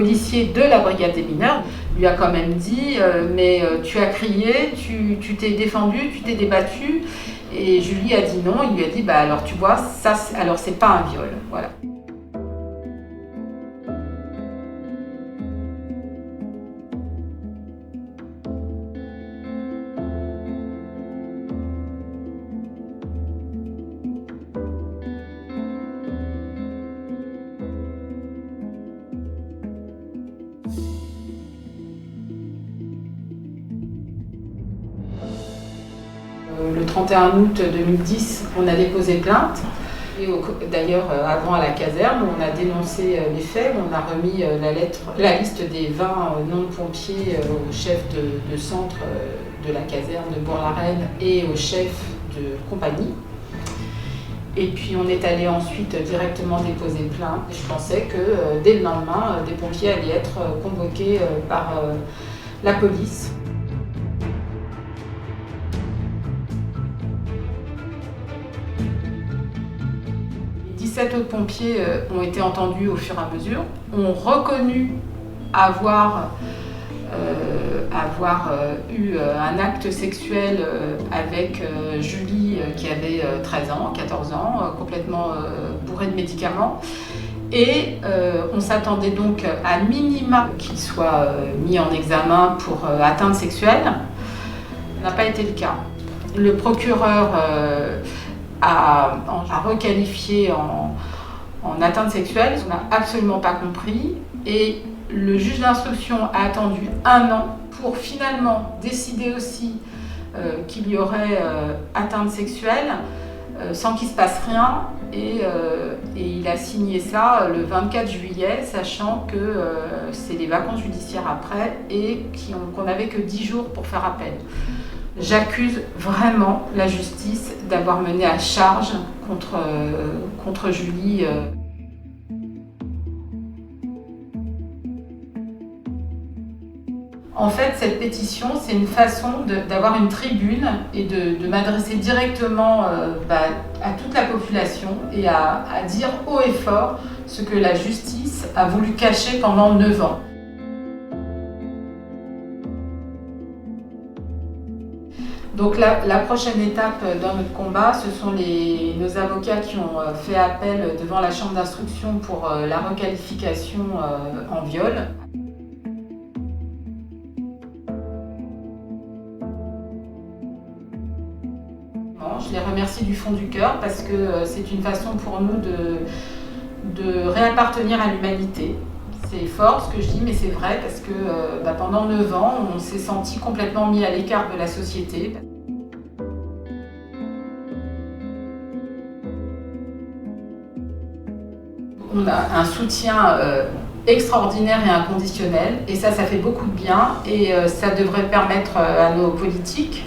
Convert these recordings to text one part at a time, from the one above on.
Le policier de la brigade des mineurs lui a quand même dit mais tu as crié, tu t'es défendu, tu t'es débattu. Et Julie a dit non. Il lui a dit alors tu vois, ça alors c'est pas un viol. Voilà. Le 31 août 2010, on a déposé plainte. D'ailleurs, avant à la caserne, on a dénoncé les faits, on a remis la liste des 20 non-pompiers au chef de centre de la caserne de Bourg-la-Reine et au chef de compagnie. Et puis on est allé ensuite directement déposer plainte. Je pensais que dès le lendemain, des pompiers allaient être convoqués par la police. 17 autres pompiers ont été entendus au fur et à mesure, ont reconnu avoir eu un acte sexuel avec Julie qui avait 13 ans, 14 ans, complètement bourrée de médicaments. Et on s'attendait donc à minima qu'il soit mis en examen pour atteinte sexuelle. Ça n'a pas été le cas. Le procureur a requalifié en atteinte sexuelle, on n'a absolument pas compris. Et le juge d'instruction a attendu 1 an pour finalement décider aussi qu'il y aurait atteinte sexuelle sans qu'il ne se passe rien. Et il a signé ça le 24 juillet, sachant que c'est les vacances judiciaires après et qu'on n'avait que 10 jours pour faire appel. J'accuse vraiment la justice d'avoir mené à charge contre Julie. En fait, cette pétition, c'est une façon d'avoir une tribune et de m'adresser directement à toute la population et à dire haut et fort ce que la justice a voulu cacher pendant 9 ans. Donc la prochaine étape dans notre combat, ce sont nos avocats qui ont fait appel devant la chambre d'instruction pour la requalification en viol. Je les remercie du fond du cœur parce que c'est une façon pour nous de réappartenir à l'humanité. C'est fort ce que je dis, mais c'est vrai parce que pendant 9 ans, on s'est senti complètement mis à l'écart de la société. On a un soutien extraordinaire et inconditionnel, et ça fait beaucoup de bien, et ça devrait permettre à nos politiques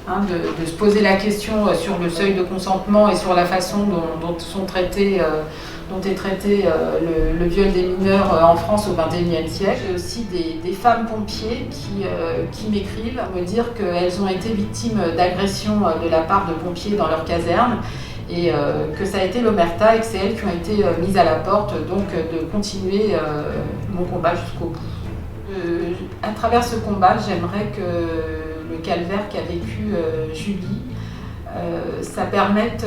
de se poser la question sur le seuil de consentement et sur la façon dont est traité le viol des mineurs en France au XXIe siècle. J'ai aussi des femmes pompiers qui m'écrivent me dire qu'elles ont été victimes d'agressions de la part de pompiers dans leur caserne et que ça a été l'omerta et que c'est elles qui ont été mises à la porte, donc de continuer mon combat jusqu'au bout. À travers ce combat, j'aimerais que le calvaire qu'a vécu Julie, ça permette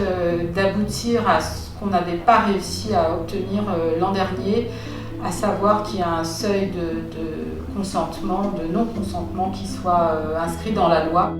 d'aboutir à ce qu'on n'avait pas réussi à obtenir l'an dernier, à savoir qu'il y a un seuil de consentement, de non-consentement qui soit inscrit dans la loi.